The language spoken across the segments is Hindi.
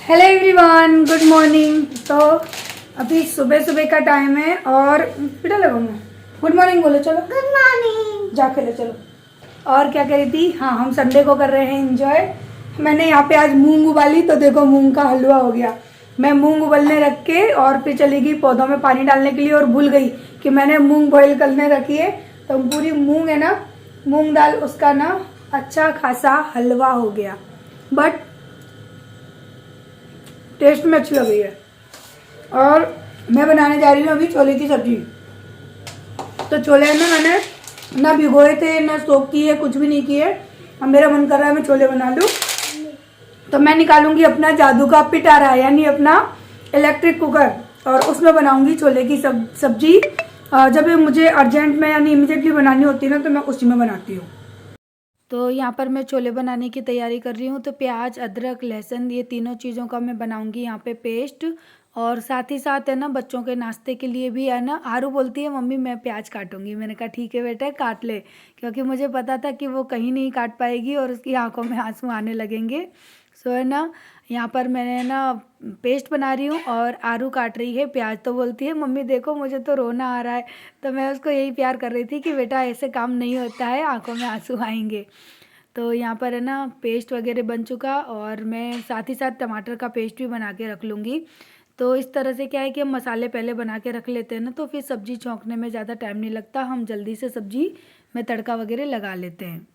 Hello everyone, good morning. तो अभी सुबह सुबह का टाइम है और बेटा लगाऊंगा गुड मॉर्निंग बोलो। चलो गुड मॉर्निंग, जा खेलो चलो। और क्या कह रही थी, हाँ हम संडे को कर रहे हैं एंजॉय। मैंने यहाँ पे आज मूंग उबाली तो देखो मूंग का हलवा हो गया। मैं मूंग उबलने रख के और फिर चली गई पौधों में पानी डालने के लिए और भूल गई कि मैंने मूंग बॉईल करने रखी है। तो पूरी मूंग है ना, मूंग दाल, उसका ना अच्छा खासा हलवा हो गया। बट टेस्ट में अच्छी लग रही है। और मैं बनाने जा रही हूँ अभी छोले की सब्जी। तो छोले ना मैंने ना भिगोए थे ना सोक किए, कुछ भी नहीं किए। अब मेरा मन कर रहा है मैं छोले बना लूँ। तो मैं निकालूंगी अपना जादू का पिटारा यानी अपना इलेक्ट्रिक कुकर और उसमें बनाऊंगी छोले की सब्जी। जब मुझे अर्जेंट में यानी इमीडिएटली बनानी होती है ना तो मैं उसी में बनाती हूँ। तो यहाँ पर मैं छोले बनाने की तैयारी कर रही हूँ। तो प्याज, अदरक, लहसुन, ये तीनों चीज़ों का मैं बनाऊँगी यहाँ पे पेस्ट। और साथ ही साथ है ना बच्चों के नाश्ते के लिए भी है ना, आरू बोलती है मम्मी मैं प्याज काटूंगी। मैंने कहा ठीक है बेटा काट ले, क्योंकि मुझे पता था कि वो कहीं नहीं काट पाएगी और उसकी आंखों में आंसू आने लगेंगे। सो है ना, यहाँ पर मैंने ना पेस्ट बना रही हूँ और आरू काट रही है प्याज। तो बोलती है मम्मी देखो मुझे तो रोना आ रहा है। तो मैं उसको यही प्यार कर रही थी कि बेटा ऐसे काम नहीं होता है, आंखों में आंसू आएंगे। तो यहाँ पर है ना पेस्ट वगैरह बन चुका और मैं साथ ही साथ टमाटर का पेस्ट भी बना के रख लूँगी। तो इस तरह से क्या है कि हम मसाले पहले बना के रख लेते हैं ना, तो फिर सब्ज़ी छौंकने में ज़्यादा टाइम नहीं लगता, हम जल्दी से सब्ज़ी में तड़का वगैरह लगा लेते हैं।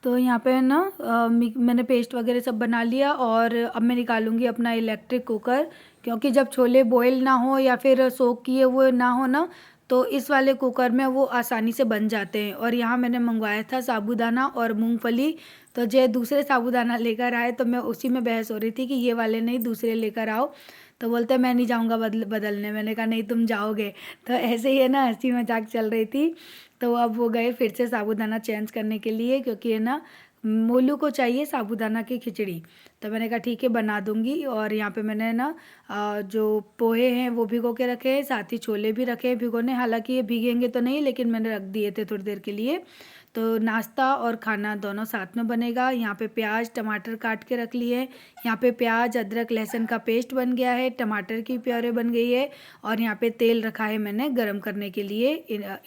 तो यहाँ पे है ना मैंने पेस्ट वगैरह सब बना लिया और अब मैं निकालूंगी अपना इलेक्ट्रिक कुकर। क्योंकि जब छोले बॉईल ना हो या फिर सोक किए हुए ना हो ना, तो इस वाले कुकर में वो आसानी से बन जाते हैं। और यहाँ मैंने मंगवाया था साबूदाना और मूंगफली। तो जो दूसरे साबूदाना लेकर आए तो मैं उसी में बहस हो रही थी कि ये वाले नहीं दूसरे लेकर आओ। तो बोलते मैं नहीं जाऊँगा बदलने। मैंने कहा नहीं तुम जाओगे। तो ऐसे ही है ना हंसी मजाक चल रही थी। तो अब वो गए फिर से साबूदाना चेंज करने के लिए, क्योंकि है ना मोलू को चाहिए साबूदाना की खिचड़ी। तो मैंने कहा ठीक है बना दूंगी। और यहाँ पे मैंने ना जो पोहे हैं वो भिगो के रखे हैं, साथ ही छोले भी रखे हैं भिगोने। हालांकि ये भीगेंगे तो नहीं, लेकिन मैंने रख दिए थे थोड़ी देर के लिए। तो नाश्ता और खाना दोनों साथ में बनेगा। यहाँ पे प्याज टमाटर काट के रख लिए। यहाँ पे प्याज अदरक लहसुन का पेस्ट बन गया है, टमाटर की प्योरे बन गई है। और यहाँ पे तेल रखा है मैंने गरम करने के लिए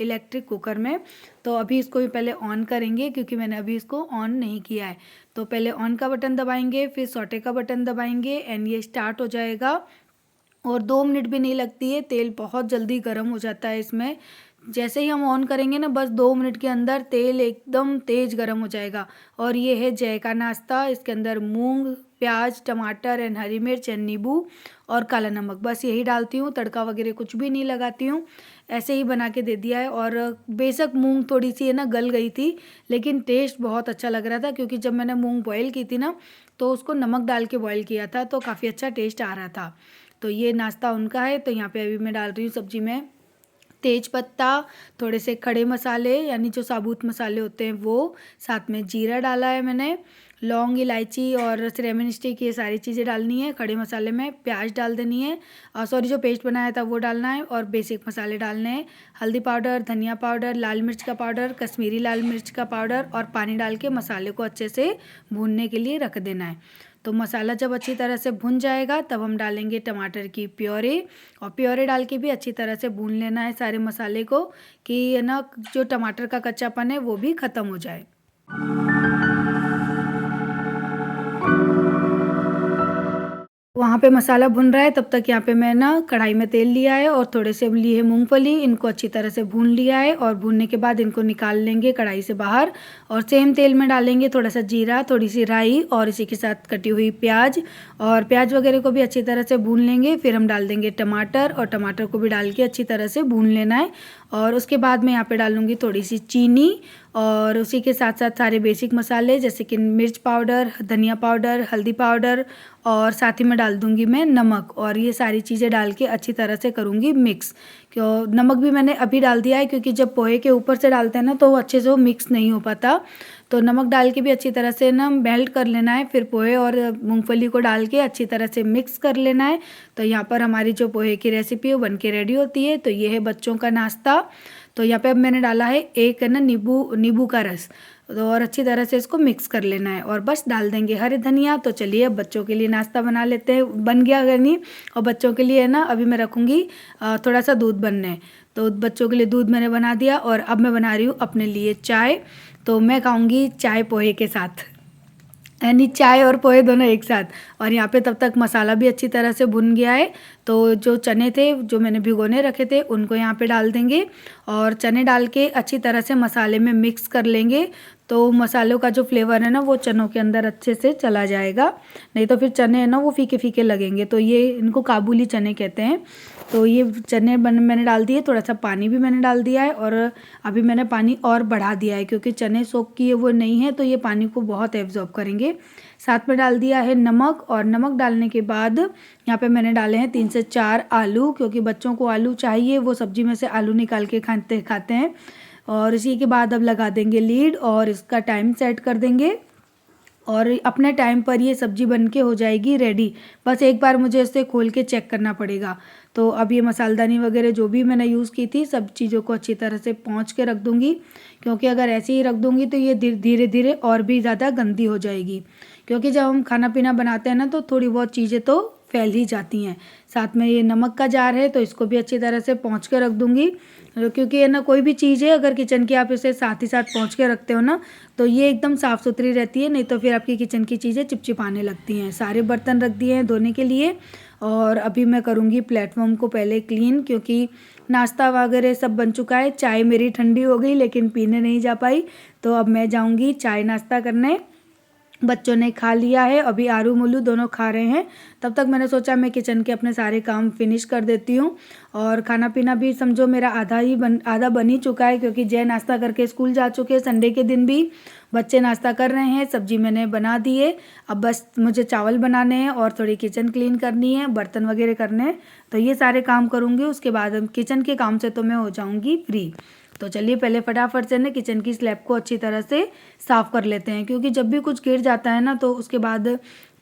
इलेक्ट्रिक कुकर में। तो अभी इसको भी पहले ऑन करेंगे, क्योंकि मैंने अभी इसको ऑन नहीं किया है। तो पहले ऑन का बटन दबाएंगे, फिर सौटे का बटन दबाएंगे एंड ये स्टार्ट हो जाएगा। और 2 मिनट भी नहीं लगती है, तेल बहुत जल्दी गर्म हो जाता है इसमें। जैसे ही हम ऑन करेंगे ना बस 2 मिनट के अंदर तेल एकदम तेज गर्म हो जाएगा। और ये है जय का नाश्ता। इसके अंदर मूंग, प्याज, टमाटर एंड हरी मिर्च एंड नींबू और काला नमक, बस यही डालती हूँ। तड़का वगैरह कुछ भी नहीं लगाती हूँ, ऐसे ही बना के दे दिया है। और बेशक मूंग थोड़ी सी है ना गल गई थी, लेकिन टेस्ट बहुत अच्छा लग रहा था। क्योंकि जब मैंने मूंग बॉईल की थी ना तो उसको नमक डाल के बॉईल किया था, तो काफ़ी अच्छा टेस्ट आ रहा था। तो ये नाश्ता उनका है। तो यहाँ पे अभी मैं डाल रही हूँ सब्जी में तेज पत्ता, थोड़े से खड़े मसाले यानी जो साबुत मसाले होते हैं वो, साथ में जीरा डाला है मैंने, लौंग इलायची और सिनेमन स्टिक, ये सारी चीज़ें डालनी है। खड़े मसाले में प्याज डाल देनी है, सॉरी जो पेस्ट बनाया था वो डालना है। और बेसिक मसाले डालने हैं, हल्दी पाउडर, धनिया पाउडर, लाल मिर्च का पाउडर, कश्मीरी लाल मिर्च का पाउडर और पानी डाल के मसाले को अच्छे से भूनने के लिए रख देना है। तो मसाला जब अच्छी तरह से भुन जाएगा तब हम डालेंगे टमाटर की प्योरे। और प्योरे डाल के भी अच्छी तरह से भून लेना है सारे मसाले को, कि है ना जो टमाटर का कच्चापन है वो भी ख़त्म हो जाए। वहाँ पे मसाला भुन रहा है तब तक यहाँ पे मैं ना कढ़ाई में तेल लिया है और थोड़े से लिए है मूंगफली, इनको अच्छी तरह से भून लिया है। और भूनने के बाद इनको निकाल लेंगे कढ़ाई से बाहर। और सेम तेल में डालेंगे थोड़ा सा जीरा, थोड़ी सी राई और इसी के साथ कटी हुई प्याज। और प्याज वगैरह को भी अच्छी तरह से भून लेंगे। फिर हम डाल देंगे टमाटर और टमाटर को भी डाल के अच्छी तरह से भून लेना है। और उसके बाद मैं यहाँ पे डालूँगी थोड़ी सी चीनी और उसी के साथ साथ सारे बेसिक मसाले जैसे कि मिर्च पाउडर, धनिया पाउडर, हल्दी पाउडर और साथ ही में डाल दूँगी मैं नमक। और ये सारी चीज़ें डाल के अच्छी तरह से करूँगी मिक्स। क्यों नमक भी मैंने अभी डाल दिया है, क्योंकि जब पोहे के ऊपर से डालते हैं ना तो वो अच्छे से वो मिक्स नहीं हो पाता। तो नमक डाल के भी अच्छी तरह से ना मेल्ट कर लेना है। फिर पोहे और मूंगफली को डाल के अच्छी तरह से मिक्स कर लेना है। तो यहाँ पर हमारी जो पोहे की रेसिपी है वो बन के रेडी होती है। तो ये है बच्चों का नाश्ता। तो यहाँ पे अब मैंने डाला है एक है ना नींबू का रस, तो और अच्छी तरह से इसको मिक्स कर लेना है और बस डाल देंगे हरी धनिया। तो चलिए अब बच्चों के लिए नाश्ता बना लेते हैं, बन गया अगर नहीं। और बच्चों के लिए है ना अभी मैं रखूँगी थोड़ा सा दूध बनने, तो बच्चों के लिए दूध मैंने बना दिया और अब मैं बना रही हूँ अपने लिए चाय। तो मैं खाऊँगी चाय पोहे के साथ, यानी चाय और पोहे दोनों एक साथ। और यहाँ पे तब तक मसाला भी अच्छी तरह से भुन गया है, तो जो चने थे जो मैंने भिगोने रखे थे उनको यहाँ पे डाल देंगे और चने डाल के अच्छी तरह से मसाले में मिक्स कर लेंगे। तो मसालों का जो फ्लेवर है ना वो चनों के अंदर अच्छे से चला जाएगा, नहीं तो फिर चने है ना वो फीके फीके लगेंगे। तो ये इनको काबुली चने कहते हैं। तो ये चने मैंने डाल दिए, थोड़ा सा पानी भी मैंने डाल दिया है और अभी मैंने पानी और बढ़ा दिया है क्योंकि चने सोख किए वो नहीं है, तो ये पानी को बहुत एब्जॉर्ब करेंगे। साथ में डाल दिया है नमक, और नमक डालने के बाद यहाँ पे मैंने डाले हैं 3 से 4 आलू, क्योंकि बच्चों को आलू चाहिए, वो सब्जी में से आलू निकाल के खाते हैं। और इसी के बाद अब लगा देंगे लीड और इसका टाइम सेट कर देंगे और अपने टाइम पर ये सब्ज़ी बन के हो जाएगी रेडी। बस एक बार मुझे इसे खोल के चेक करना पड़ेगा। तो अब ये मसालदानी वगैरह जो भी मैंने यूज़ की थी सब चीज़ों को अच्छी तरह से पोंछ के रख दूँगी, क्योंकि अगर ऐसे ही रख दूँगी तो ये धीरे धीरे और भी ज़्यादा गंदी हो जाएगी। क्योंकि जब हम खाना पीना बनाते हैं ना तो थोड़ी बहुत चीज़ें तो फैल ही जाती हैं। साथ में ये नमक का जार है तो इसको भी अच्छी तरह से पोंछ के रख दूँगी, क्योंकि है ना कोई भी चीज़ है अगर किचन की आप इसे साथ ही साथ पोंछ के रखते हो ना तो ये एकदम साफ़ सुथरी रहती है, नहीं तो फिर आपकी किचन की चीज़ें चिपचिपाने लगती हैं। सारे बर्तन रख दिए हैं धोने के लिए और अभी मैं करूँगी प्लेटफॉर्म को पहले क्लीन, क्योंकि नाश्ता वगैरह सब बन चुका है। चाय मेरी ठंडी हो गई लेकिन पीने नहीं जा पाई, तो अब मैं जाऊँगी चाय नाश्ता करने। बच्चों ने खा लिया है, अभी आरू मुल्लू दोनों खा रहे हैं। तब तक मैंने सोचा मैं किचन के अपने सारे काम फिनिश कर देती हूँ और खाना पीना भी समझो मेरा आधा बन ही चुका है, क्योंकि जय नाश्ता करके स्कूल जा चुके हैं। संडे के दिन भी बच्चे नाश्ता कर रहे हैं, सब्जी मैंने बना दी है। अब बस मुझे चावल बनाने हैं और थोड़ी किचन क्लीन करनी है, बर्तन वगैरह करने हैं, तो ये सारे काम करूँगी। उसके बाद किचन के काम से तो मैं हो जाऊँगी फ्री। तो चलिए पहले फटाफट से ना किचन की स्लैब को अच्छी तरह से साफ़ कर लेते हैं, क्योंकि जब भी कुछ गिर जाता है ना तो उसके बाद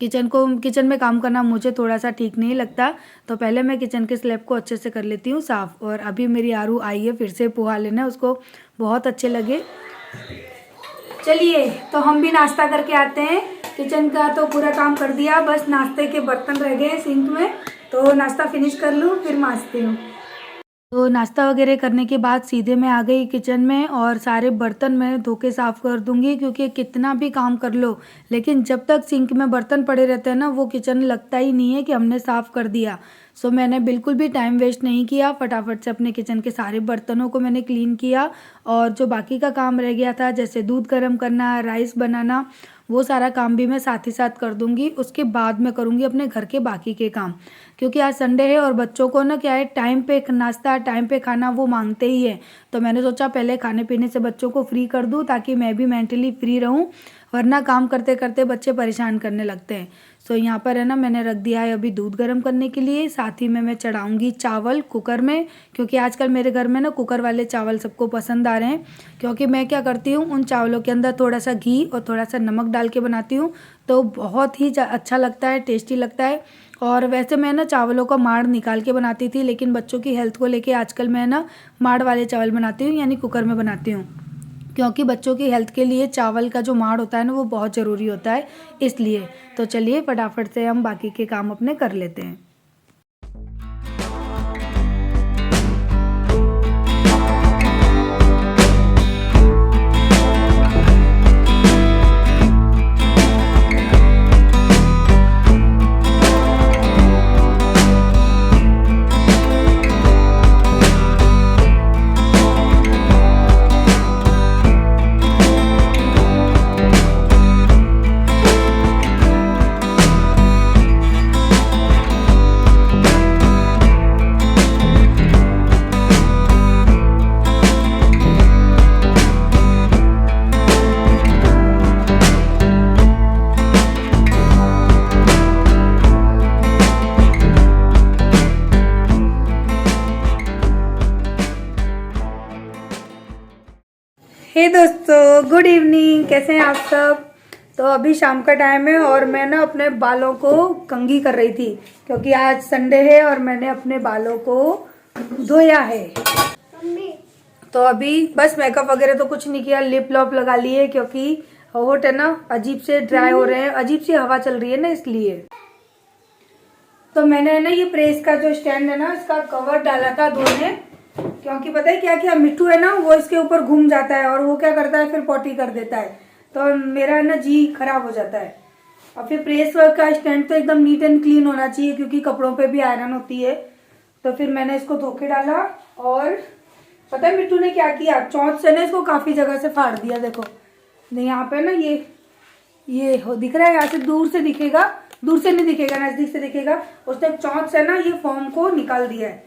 किचन में काम करना मुझे थोड़ा सा ठीक नहीं लगता। तो पहले मैं किचन के स्लैब को अच्छे से कर लेती हूँ साफ़। और अभी मेरी आरू आई है फिर से पोहा लेने, उसको बहुत अच्छे लगे। चलिए तो हम भी नाश्ता करके आते हैं। किचन का तो पूरा काम कर दिया, बस नाश्ते के बर्तन रह गए सिंक में, तो नाश्ता फिनिश कर लूँ फिर मांजती हूँ। तो नाश्ता वगैरह करने के बाद सीधे मैं आ गई किचन में और सारे बर्तन मैं धो के साफ़ कर दूंगी, क्योंकि कितना भी काम कर लो लेकिन जब तक सिंक में बर्तन पड़े रहते हैं ना वो किचन लगता ही नहीं है कि हमने साफ़ कर दिया। सो मैंने बिल्कुल भी टाइम वेस्ट नहीं किया, फटाफट से अपने किचन के सारे बर्तनों को मैंने क्लीन किया और जो बाकी का काम रह गया था जैसे दूध गर्म करना, राइस बनाना, वो सारा काम भी मैं साथ ही साथ कर दूंगी। उसके बाद मैं करूंगी अपने घर के बाकी के काम, क्योंकि आज संडे है और बच्चों को ना क्या है टाइम पे नाश्ता टाइम पे खाना वो मांगते ही है। तो मैंने सोचा पहले खाने पीने से बच्चों को फ्री कर दूं ताकि मैं भी मेंटली फ्री रहूं, वरना काम करते करते बच्चे परेशान करने लगते हैं। सो यहाँ पर है ना मैंने रख दिया है अभी दूध गर्म करने के लिए, साथ ही में मैं चढ़ाऊँगी चावल कुकर में, क्योंकि आजकल मेरे घर में ना कुकर वाले चावल सबको पसंद आ रहे हैं। क्योंकि मैं क्या करती हूँ उन चावलों के अंदर थोड़ा सा घी और थोड़ा सा नमक डाल के बनाती हूँ, तो बहुत ही अच्छा लगता है, टेस्टी लगता है। और वैसे मैं ना चावलों का माड़ निकाल के बनाती थी, लेकिन बच्चों की हेल्थ को लेके आजकल मैं ना माड़ वाले चावल बनाती हूँ, यानी कुकर में बनाती हूँ, क्योंकि बच्चों की हेल्थ के लिए चावल का जो माड़ होता है ना वो बहुत ज़रूरी होता है इसलिए। तो चलिए फटाफट से हम बाकी के काम अपने कर लेते हैं। हे दोस्तों, गुड इवनिंग, कैसे हैं आप सब। तो अभी शाम का टाइम है और मैं ना अपने बालों को कंघी कर रही थी, क्योंकि आज संडे है और मैंने अपने बालों को धोया है। तो अभी बस मेकअप वगैरह तो कुछ नहीं किया, लिप लॉप लगा लिए क्योंकि होठ है ना अजीब से ड्राई हो रहे हैं, अजीब सी हवा चल रही है ना इसलिए। तो मैंने ना ये प्रेस का जो स्टैंड है ना इसका कवर डाला था धोने, क्योंकि पता है क्या किया, मिट्टू है ना वो इसके ऊपर घूम जाता है और वो क्या करता है फिर पॉटी कर देता है, तो मेरा ना जी खराब हो जाता है। और फिर प्रेस वर्क का स्टैंड तो एकदम नीट एंड क्लीन होना चाहिए क्योंकि कपड़ों पे भी आयरन होती है। तो फिर मैंने इसको धो के डाला और पता है मिट्टू ने क्या किया, चौंच से ना इसको काफी जगह से फाड़ दिया। देखो यहाँ पे ना ये हो दिख रहा है, यहाँ से दूर से दिखेगा, दूर से नहीं दिखेगा नजदीक से दिखेगा, उसने चौंच से ना ये फॉर्म को निकाल दिया है।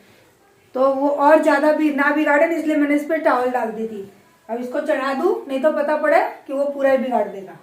तो वो और ज्यादा भी ना बिगाड़े इसलिए मैंने इस पर टॉवल डाल दी थी। अब इसको चढ़ा दूं नहीं तो पता पड़े कि वो पूरा ही बिगाड़ देगा।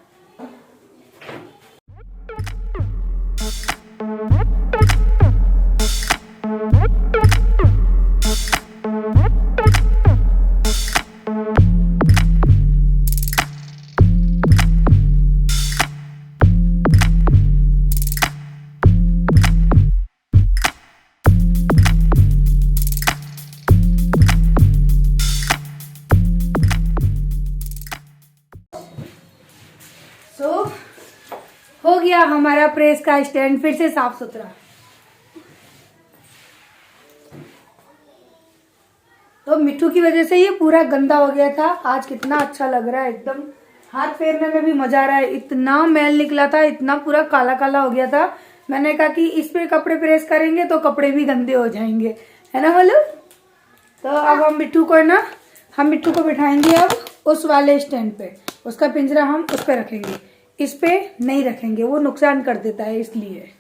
हो गया हमारा प्रेस का स्टैंड फिर से साफ सुथरा। तो मिट्टू की वजह से ये पूरा गंदा हो गया था, आज कितना अच्छा लग रहा है, एकदम हाथ फेरने में भी मजा आ रहा है। इतना मैल निकला था, इतना पूरा काला काला हो गया था। मैंने कहा कि इस पे कपड़े प्रेस करेंगे तो कपड़े भी गंदे हो जाएंगे, है ना बोलो। तो अब हम मिट्टू को बिठाएंगे अब उस वाले स्टैंड पे, उसका पिंजरा हम उस पे रखेंगे, इस पे नहीं रखेंगे, वो नुकसान कर देता है इसलिए।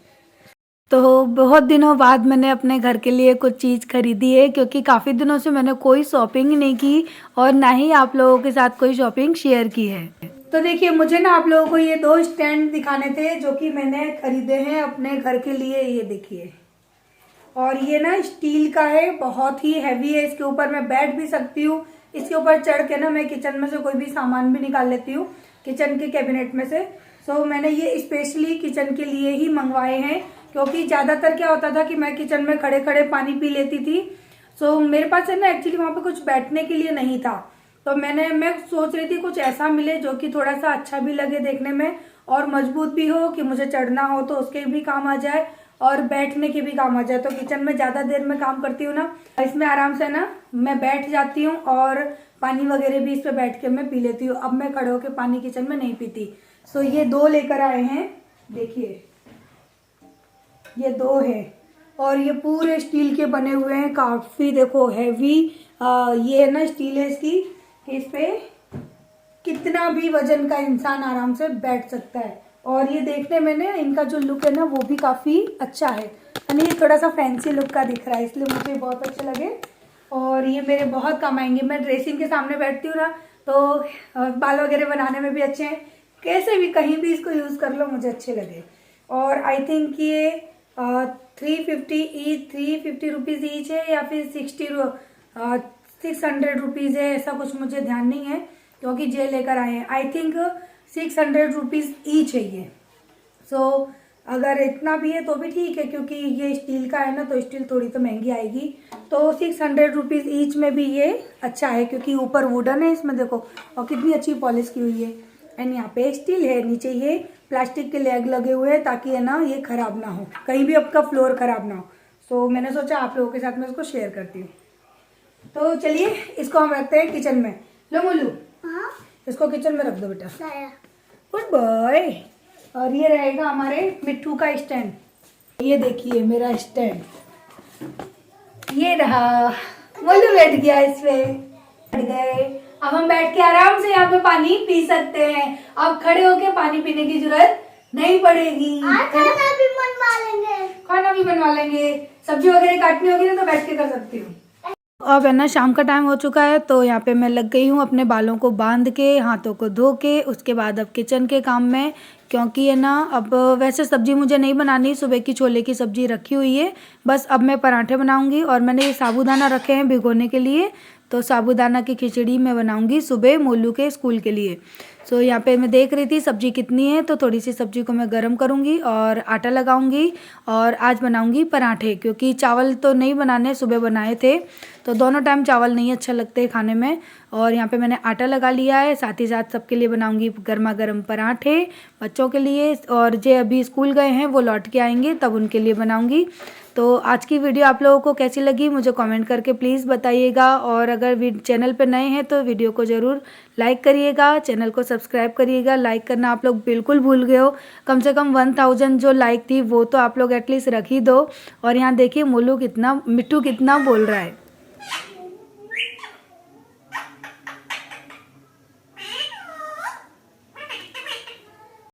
तो बहुत दिनों बाद मैंने अपने घर के लिए कुछ चीज़ खरीदी है क्योंकि काफ़ी दिनों से मैंने कोई शॉपिंग नहीं की और ना ही आप लोगों के साथ कोई शॉपिंग शेयर की है। तो देखिए मुझे ना आप लोगों को ये 2 स्टैंड दिखाने थे जो कि मैंने खरीदे हैं अपने घर के लिए। ये देखिए, और ये ना स्टील का है, बहुत ही हैवी है, इसके ऊपर मैं बैठ भी सकती हूँ। इसके ऊपर चढ़ के ना मैं किचन में से कोई भी सामान भी निकाल लेती हूँ, किचन के कैबिनेट में से। सो मैंने ये स्पेशली किचन के लिए ही मंगवाए हैं क्योंकि ज्यादातर क्या होता था कि मैं किचन में खड़े खड़े पानी पी लेती थी। सो मेरे पास है ना एक्चुअली वहां पे कुछ बैठने के लिए नहीं था, तो मैं सोच रही थी कुछ ऐसा मिले जो कि थोड़ा सा अच्छा भी लगे देखने में और मजबूत भी हो कि मुझे चढ़ना हो तो उसके भी काम आ जाए और बैठने के भी काम आ जाए। तो किचन में ज्यादा देर में काम करती हूँ ना, इसमें आराम से ना मैं बैठ जाती हूँ और पानी वगैरह भी इस पे बैठ के मैं पी लेती हूँ। अब मैं खड़े होकर पानी किचन में नहीं पीती। सो ये 2 लेकर आए हैं, देखिए ये 2 है और ये पूरे स्टील के बने हुए हैं, काफी देखो हैवी। ये है ना स्टील है इसकी, इस पे कितना भी वजन का इंसान आराम से बैठ सकता है। और ये देखने में ना इनका जो लुक है ना वो भी काफी अच्छा है, यानी ये थोड़ा सा फैंसी लुक का दिख रहा है इसलिए मुझे बहुत अच्छे लगे और ये मेरे बहुत काम आएंगे। मैं ड्रेसिंग के सामने बैठती हूँ ना तो बाल वगैरह बनाने में भी अच्छे हैं, कैसे भी कहीं भी इसको यूज कर लो मुझे अच्छे लगे। और आई थिंक ये 350 रुपीज ईच है या फिर 600 रुपीज है, ऐसा कुछ मुझे ध्यान नहीं है क्योंकि जे लेकर आए हैं। आई थिंक 600 रुपीज ईच है ये। सो अगर इतना भी है तो भी ठीक है क्योंकि ये स्टील का है ना तो स्टील थोड़ी तो महंगी आएगी। तो 600 रुपीज ईच में भी ये अच्छा है क्योंकि ऊपर वुडन है इसमें देखो और कितनी अच्छी पॉलिश की हुई है। एंड यहाँ पे स्टील है, नीचे ये प्लास्टिक के लेग लगे हुए हैं ताकि है ना ये खराब ना हो, कहीं भी आपका फ्लोर खराब ना हो। सो मैंने सोचा आप लोगों के साथ में इसको शेयर करती हूँ। तो चलिए इसको हम रखते हैं किचन में। लो मोलू, इसको किचन में रख दो बेटा, गुड बॉय। और ये रहेगा हमारे मिट्टू का स्टैंड। ये देखिए मेरा स्टैंड, ये रहा, मोलू बैठ गया इस पे, बैठ गए। अब हम बैठ के आराम से यहाँ पे पानी पी सकते हैं, अब खड़े होके पानी पीने की जरूरत नहीं पड़ेगी। खाना भी बनवा लेंगे, सब्जी वगैरह काटनी होगी ना तो बैठ के कर सकती हूँ। अब है ना शाम का टाइम हो चुका है तो यहाँ पे मैं लग गई हूँ अपने बालों को बांध के, हाथों को धो के, उसके बाद अब किचन के काम में। क्योंकि है ना अब वैसे सब्जी मुझे नहीं बनानी, सुबह की छोले की सब्जी रखी हुई है, बस अब मैं पराठे बनाऊंगी। और मैंने ये साबूदाना रखे हैं भिगोने के लिए, तो साबूदाना की खिचड़ी मैं बनाऊंगी सुबह मोलू के स्कूल के लिए। सो यहाँ पे मैं देख रही थी सब्जी कितनी है, तो थोड़ी सी सब्जी को मैं गरम करूँगी और आटा लगाऊंगी और आज बनाऊंगी पराठे, क्योंकि चावल तो नहीं बनाने, सुबह बनाए थे तो दोनों टाइम चावल नहीं अच्छा लगते खाने में। और यहाँ पे मैंने आटा लगा लिया है, साथ ही साथ सबके लिए बनाऊंगी गर्मा गर्म पराठे बच्चों के लिए, और जो अभी स्कूल गए हैं वो लौट के आएंगे तब उनके लिए बनाऊंगी। तो आज की वीडियो आप लोगों को कैसी लगी मुझे कमेंट करके प्लीज़ बताइएगा, और अगर चैनल पर नए हैं तो वीडियो को ज़रूर लाइक करिएगा, चैनल को सब्सक्राइब करिएगा। लाइक करना आप लोग बिल्कुल भूल गए हो, कम से कम 1000 जो लाइक थी वो तो आप लोग एटलीस्ट रख ही दो। और यहाँ देखिए मोलू कितना, मिट्टू कितना बोल रहा है।